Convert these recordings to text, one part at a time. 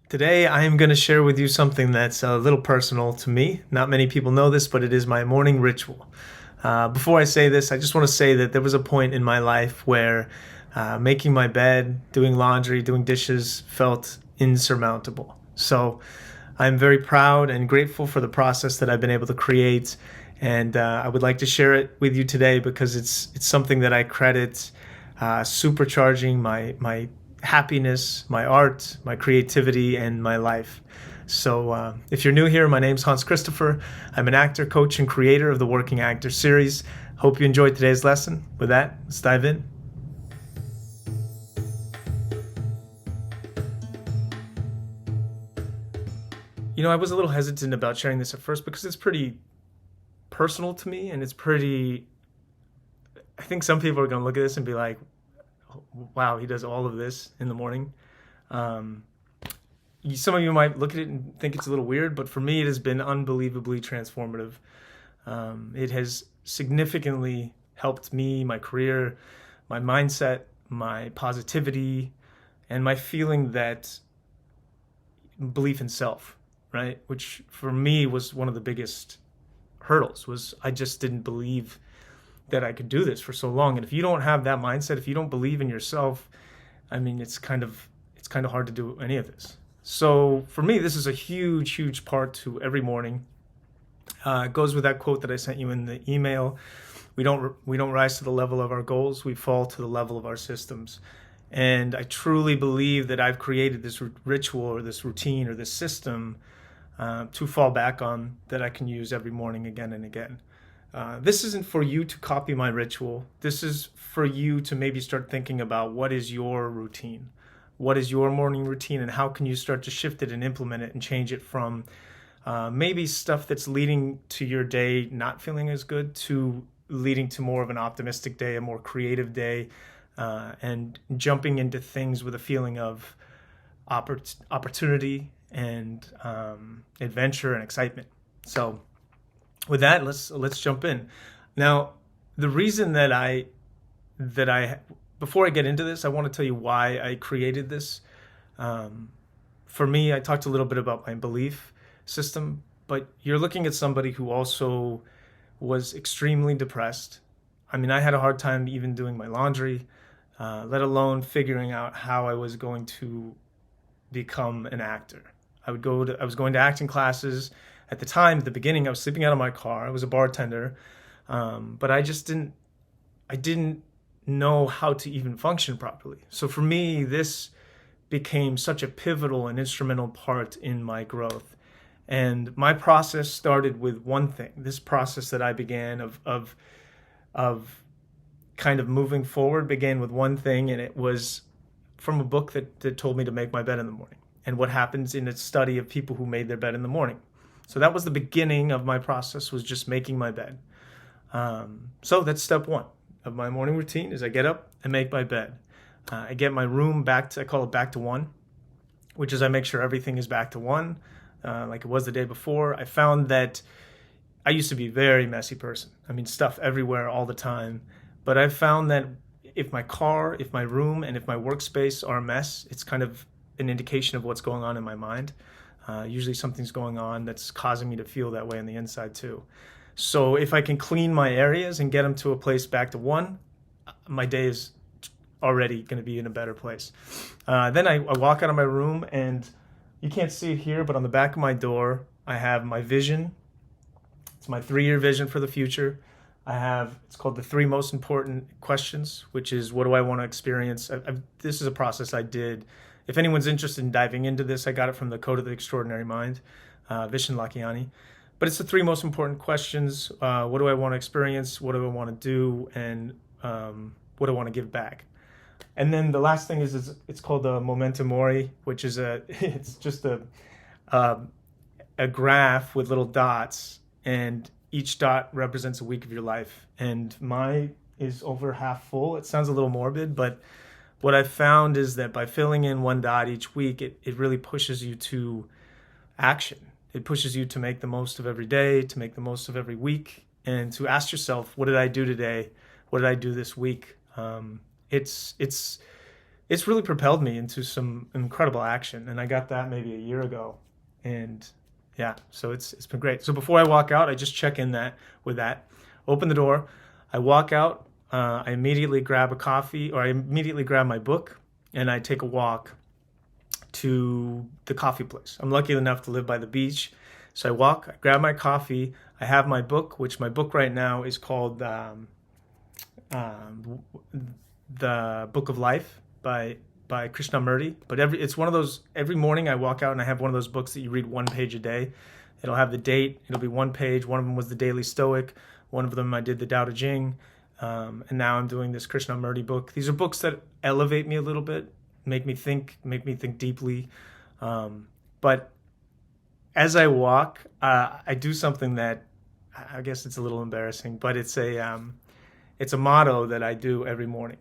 Today, I am going to share with you something that's a little personal to me. Not many people know this, but it is my morning ritual. Before I say this, I just want to say that there was a point in my life where making my bed, doing laundry, doing dishes felt insurmountable. So I'm very proud and grateful for the process that I've been able to create. And I would like to share it with you today because it's something that I credit supercharging my happiness, my art, my creativity, and my life. So, if you're new here, my name's Hans Christopher. I'm an actor, coach, and creator of the Working Actor series. Hope you enjoyed today's lesson. With that, let's dive in. I was a little hesitant about sharing this at first because it's pretty personal to me, and it's pretty. I think some people are going to look at this and be like, wow, he does all of this in the morning. Um, some of you might look at it and think it's a little weird, but for me, it has been unbelievably transformative. It has significantly helped me, my career, my mindset, my positivity, and my feeling that belief in self, right? Which for me was one of the biggest hurdles was I just didn't believe that I could do this for so long. And if you don't have that mindset, if you don't believe in yourself, I mean, it's kind of hard to do any of this. So for me, this is a huge, huge part to every morning. It goes with that quote that I sent you in the email. We don't rise to the level of our goals. We fall to the level of our systems. And I truly believe that I've created this ritual or this routine or this system to fall back on that I can use every morning again and again. This isn't for you to copy my ritual. This is for you to maybe start thinking about what is your routine? What is your morning routine, and how can you start to shift it and implement it and change it from maybe stuff that's leading to your day not feeling as good to leading to more of an optimistic day, a more creative day, and jumping into things with a feeling of opportunity and adventure and excitement. So with that, let's jump in. Now, the reason that I before I get into this, I want to tell you why I created this. Um, for me, I talked a little bit about my belief system, but you're looking at somebody who also was extremely depressed. I mean, I had a hard time even doing my laundry, let alone figuring out how I was going to become an actor. I was going to acting classes. At the time, at the beginning, I was sleeping out of my car. I was a bartender, but I didn't know how to even function properly. So for me, this became such a pivotal and instrumental part in my growth. And my process started with one thing. This process that I began of kind of moving forward began with one thing, and it was from a book that told me to make my bed in the morning and what happens in a study of people who made their bed in the morning. So that was the beginning of my process, was just making my bed. So that's step one of my morning routine is I get up and make my bed. I get my room back to, I call it back to one, which is I make sure everything is back to one, like it was the day before. I found that I used to be a very messy person. I mean, stuff everywhere all the time. But I've found that if my car, if my room, and if my workspace are a mess, it's kind of an indication of what's going on in my mind. Usually something's going on that's causing me to feel that way on the inside too. So if I can clean my areas and get them to a place back to one, my day is already going to be in a better place. Then I walk out of my room, and you can't see it here, but on the back of my door, I have my vision. It's my 3-year vision for the future. It's called the 3 most important questions, which is what do I want to experience? This is a process I did. If anyone's interested in diving into this, I got it from the Code of the Extraordinary Mind, Vishen Lakhiani. But it's the 3 most important questions. What do I want to experience? What do I want to do? And what do I want to give back? And then the last thing is it's called the Memento Mori, which is it's just a graph with little dots, and each dot represents a week of your life. And mine is over half full. It sounds a little morbid, but what I've found is that by filling in one dot each week, it really pushes you to action. It pushes you to make the most of every day, to make the most of every week, and to ask yourself, what did I do today? What did I do this week? It's it's really propelled me into some incredible action. And I got that maybe a year ago. And yeah, so it's been great. So before I walk out, I just check in that with that. Open the door. I walk out. I immediately grab a coffee, or I immediately grab my book, and I take a walk to the coffee place. I'm lucky enough to live by the beach. So I walk, I grab my coffee, I have my book, which my book right now is called The Book of Life by Krishnamurti. But it's one of those, every morning I walk out and I have one of those books that you read one page a day. It'll have the date, it'll be one page. One of them was the Daily Stoic. One of them I did the Tao Te Ching. And now I'm doing this Krishnamurti book. These are books that elevate me a little bit, make me think deeply. But as I walk, I do something that I guess it's a little embarrassing, but it's a motto that I do every morning.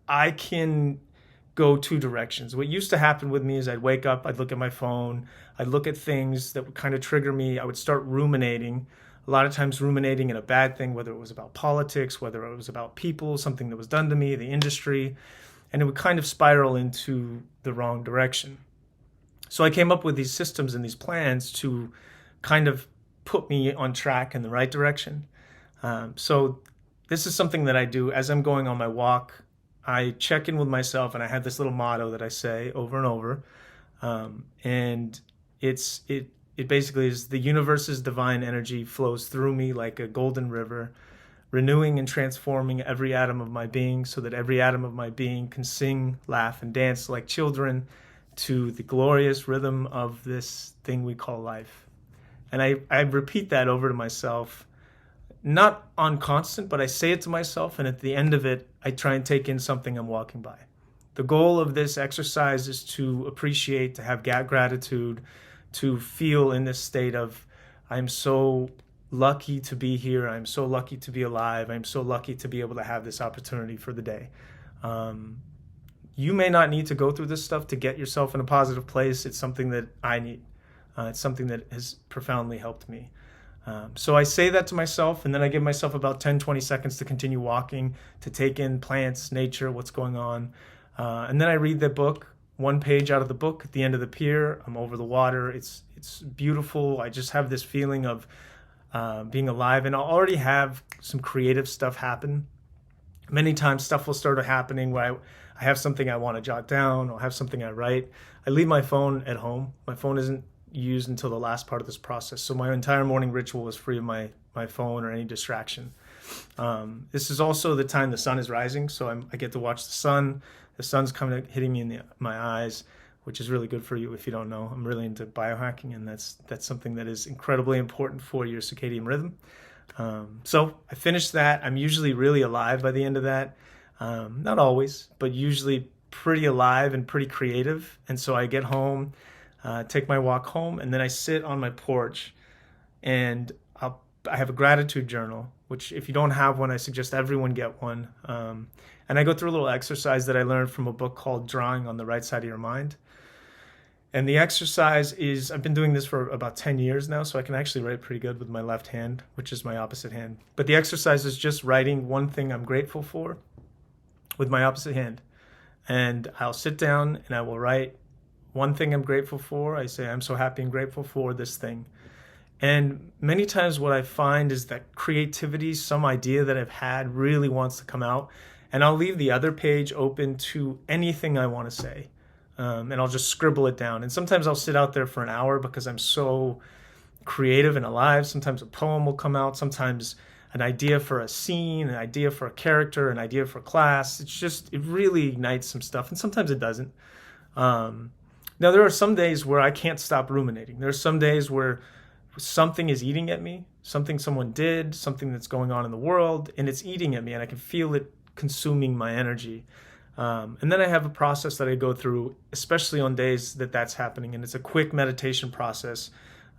I can go two directions. What used to happen with me is I'd wake up, I'd look at my phone, I'd look at things that would kind of trigger me. I would start ruminating. A lot of times ruminating in a bad thing, whether it was about politics, whether it was about people, something that was done to me, the industry, and it would kind of spiral into the wrong direction. So I came up with these systems and these plans to kind of put me on track in the right direction. So this is something that I do as I'm going on my walk. I check in with myself, and I have this little motto that I say over and over. And it basically is: the universe's divine energy flows through me like a golden river, renewing and transforming every atom of my being, so that every atom of my being can sing, laugh, and dance like children to the glorious rhythm of this thing we call life. And I repeat that over to myself, not on constant, but I say it to myself, and at the end of it, I try and take in something I'm walking by. The goal of this exercise is to appreciate, to have gratitude, to feel in this state of, I'm so lucky to be here, I'm so lucky to be alive, I'm so lucky to be able to have this opportunity for the day. You may not need to go through this stuff to get yourself in a positive place. It's something that I need. It's something that has profoundly helped me. So I say that to myself, and then I give myself about 10, 20 seconds to continue walking, to take in plants, nature, what's going on. And then I read the book, one page out of the book at the end of the pier. I'm over the water. It's beautiful. I just have this feeling of being alive, and I'll already have some creative stuff happen. Many times stuff will start happening where I have something I want to jot down, or have something I write. I leave my phone at home. My phone isn't used until the last part of this process. So my entire morning ritual is free of my phone or any distraction. This is also the time the sun is rising, so I get to watch the sun. The sun's kind of hitting me in my eyes, which is really good for you if you don't know. I'm really into biohacking, and that's something that is incredibly important for your circadian rhythm. So I finish that. I'm usually really alive by the end of that. Not always, but usually pretty alive and pretty creative. And so I get home, take my walk home, and then I sit on my porch, and I have a gratitude journal, which if you don't have one, I suggest everyone get one. And I go through a little exercise that I learned from a book called Drawing on the Right Side of Your Mind. And the exercise is, I've been doing this for about 10 years now, so I can actually write pretty good with my left hand, which is my opposite hand. But the exercise is just writing one thing I'm grateful for with my opposite hand. And I'll sit down and I will write one thing I'm grateful for. I say, I'm so happy and grateful for this thing. And many times what I find is that creativity, some idea that I've had, really wants to come out. And I'll leave the other page open to anything I want to say. And I'll just scribble it down. And sometimes I'll sit out there for an hour because I'm so creative and alive. Sometimes a poem will come out. Sometimes an idea for a scene, an idea for a character, an idea for class. It really ignites some stuff. And sometimes it doesn't. Now, there are some days where I can't stop ruminating. There are some days where something is eating at me, something someone did, something that's going on in the world, and it's eating at me, and I can feel it consuming my energy. And then I have a process that I go through, especially on days that that's happening. And it's a quick meditation process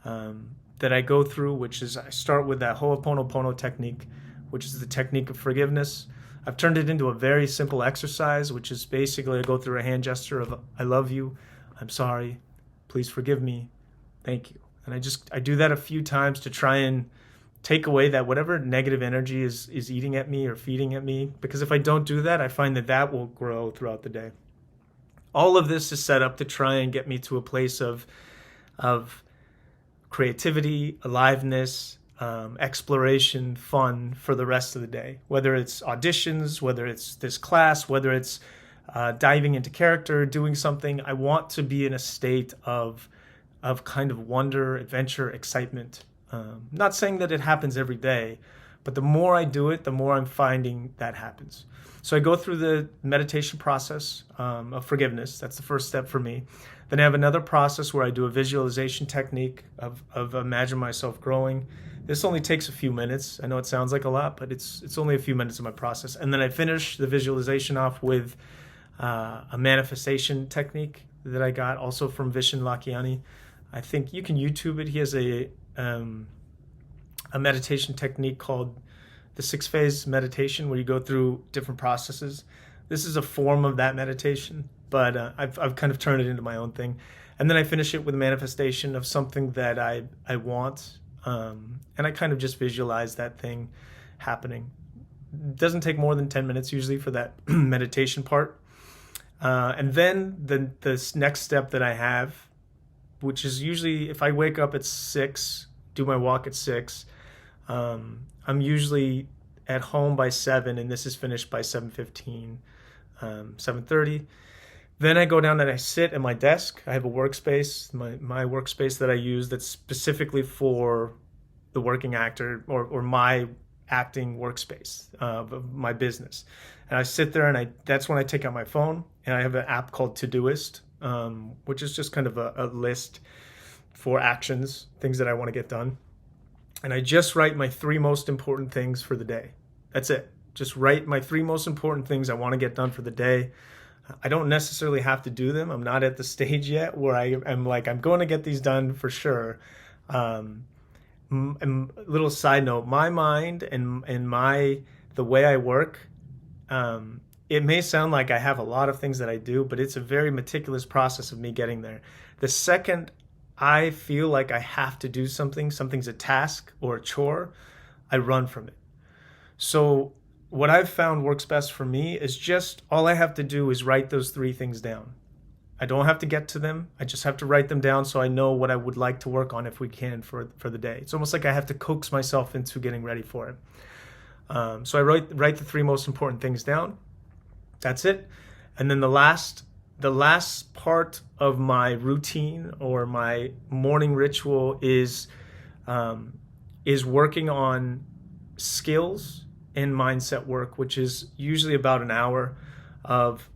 that I go through, which is I start with that Ho'oponopono technique, which is the technique of forgiveness. I've turned it into a very simple exercise, which is basically I go through a hand gesture of I love you, I'm sorry, please forgive me, thank you. And I do that a few times to try and take away that whatever negative energy is eating at me or feeding at me. Because if I don't do that, I find that will grow throughout the day. All of this is set up to try and get me to a place of creativity, aliveness, exploration, fun for the rest of the day. Whether it's auditions, whether it's this class, whether it's diving into character, doing something, I want to be in a state of kind of wonder, adventure, excitement. Not saying that it happens every day, but the more I do it, the more I'm finding that happens. So I go through the meditation process of forgiveness. That's the first step for me. Then I have another process where I do a visualization technique of imagine myself growing. This only takes a few minutes. I know it sounds like a lot, but it's only a few minutes of my process. And then I finish the visualization off with a manifestation technique that I got also from Vishen Lakhiani. I think you can YouTube it. He has a meditation technique called the 6-phase meditation, where you go through different processes. This is a form of that meditation, but I've kind of turned it into my own thing. And then I finish it with a manifestation of something that I want, and I kind of just visualize that thing happening. It doesn't take more than 10 minutes usually for that meditation part. And then the next step that I have, which is usually if I wake up at 6, do my walk at 6, I'm usually at home by 7, and this is finished by 7:15, 7:30. Then I go down and I sit at my desk. I have a workspace, my workspace that I use that's specifically for the working actor or my acting workspace of my business. And I sit there and that's when I take out my phone, and I have an app called Todoist, which is just kind of a list for actions, things that I want to get done. And I just write my 3 most important things for the day. That's it. Just write my 3 most important things I want to get done for the day. I don't necessarily have to do them. I'm not at the stage yet where I'm like, I'm going to get these done for sure. And little side note, my mind and the way I work, it may sound like I have a lot of things that I do, but it's a very meticulous process of me getting there. The second I feel like I have to do something's a task or a chore, I run from it. So what I've found works best for me is just all I have to do is write those 3 things down. I don't have to get to them. I just have to write them down so I know what I would like to work on if we can for the day. It's almost like I have to coax myself into getting ready for it. So I write the 3 most important things down. That's it. And then the last part of my routine or my morning ritual is working on skills and mindset work, which is usually about an hour of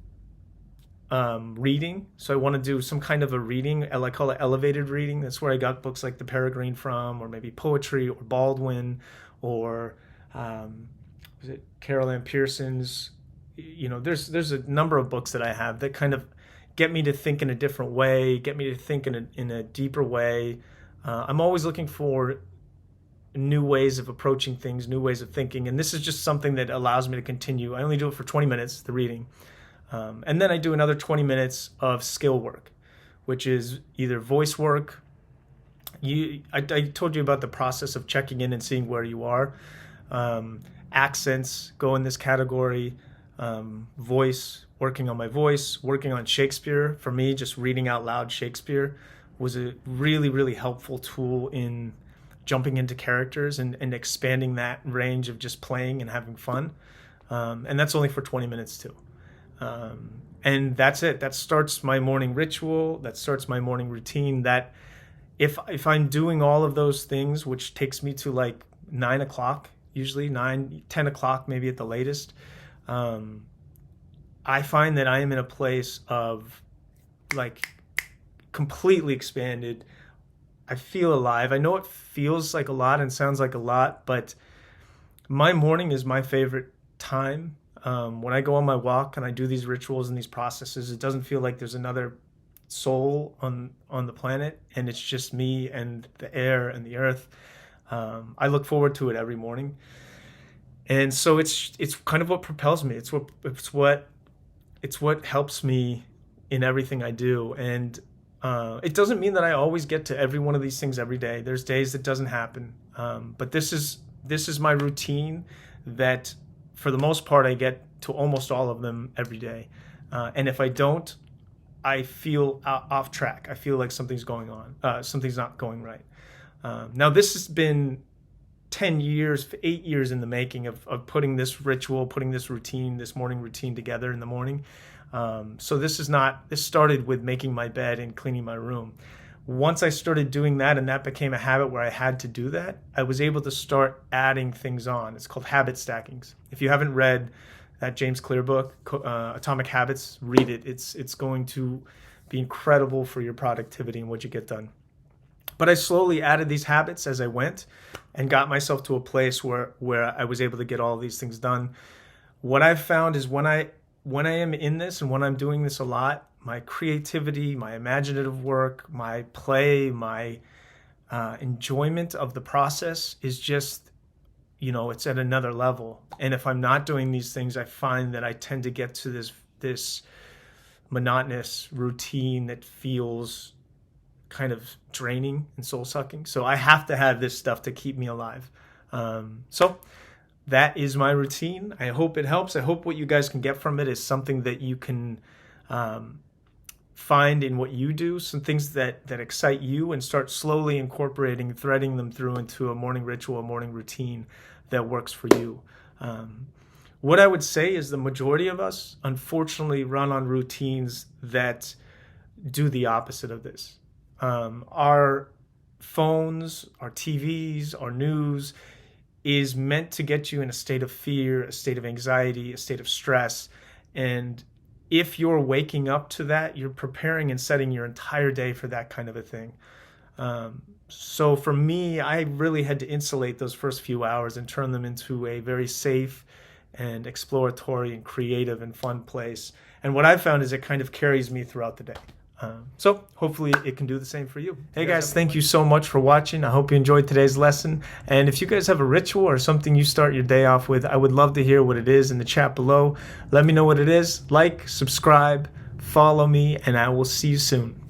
reading. So I want to do some kind of a reading. I call it elevated reading. That's where I got books like The Peregrine from, or maybe poetry, or Baldwin, or was it Carol Ann Pearson's? You know, there's a number of books that I have that kind of get me to think in a different way, get me to think in a deeper way. I'm always looking for new ways of approaching things, new ways of thinking, and this is just something that allows me to continue. I only do it for 20 minutes, the reading. And then I do another 20 minutes of skill work, which is either voice work. I told you about the process of checking in and seeing where you are. Accents go in this category. Voice, working on my voice, working on Shakespeare. For me, just reading out loud Shakespeare was a really, really helpful tool in jumping into characters and expanding that range of just playing and having fun. And that's only for 20 minutes too. And that's it. That starts my morning ritual. That starts my morning routine. That if I'm doing all of those things, which takes me to like 9 o'clock, usually 10 o'clock, maybe at the latest, I find that I am in a place of like completely expanded. I feel alive. I know it feels like a lot and sounds like a lot, but my morning is my favorite time. When I go on my walk and I do these rituals and these processes, it doesn't feel like there's another soul on the planet, and it's just me and the air and the earth. I look forward to it every morning. And so it's kind of what propels me. It's what helps me in everything I do. And it doesn't mean that I always get to every one of these things every day. There's days that doesn't happen. But this is my routine that for the most part I get to almost all of them every day. And if I don't, I feel off track. I feel like something's going on. Something's not going right. Now, this has been 10 years, 8 years in the making of putting this ritual, putting this routine, this morning routine together in the morning. So this started with making my bed and cleaning my room. Once I started doing that and that became a habit where I had to do that, I was able to start adding things on. It's called habit stackings. If you haven't read that James Clear book, Atomic Habits, read it. It's going to be incredible for your productivity and what you get done. But I slowly added these habits as I went and got myself to a place where I was able to get all of these things done. What I've found is when I am in this and when I'm doing this a lot, my creativity, my imaginative work, my play, my enjoyment of the process is just, it's at another level. And if I'm not doing these things, I find that I tend to get to this monotonous routine that feels kind of draining and soul-sucking. So I have to have this stuff to keep me alive. So that is my routine. I hope it helps. I hope what you guys can get from it is something that you can find in what you do, some things that excite you, and start slowly incorporating, threading them through into a morning ritual, a morning routine that works for you. What I would say is the majority of us, unfortunately, run on routines that do the opposite of this. Our phones, our TVs, our news is meant to get you in a state of fear, a state of anxiety, a state of stress. And if you're waking up to that, you're preparing and setting your entire day for that kind of a thing. So for me, I really had to insulate those first few hours and turn them into a very safe and exploratory and creative and fun place. And what I've found is it kind of carries me throughout the day. So hopefully it can do the same for you. Hey guys, thank you so much for watching. I hope you enjoyed today's lesson. And if you guys have a ritual or something you start your day off with, I would love to hear what it is in the chat below. Let me know what it is. Like, subscribe, follow me, and I will see you soon.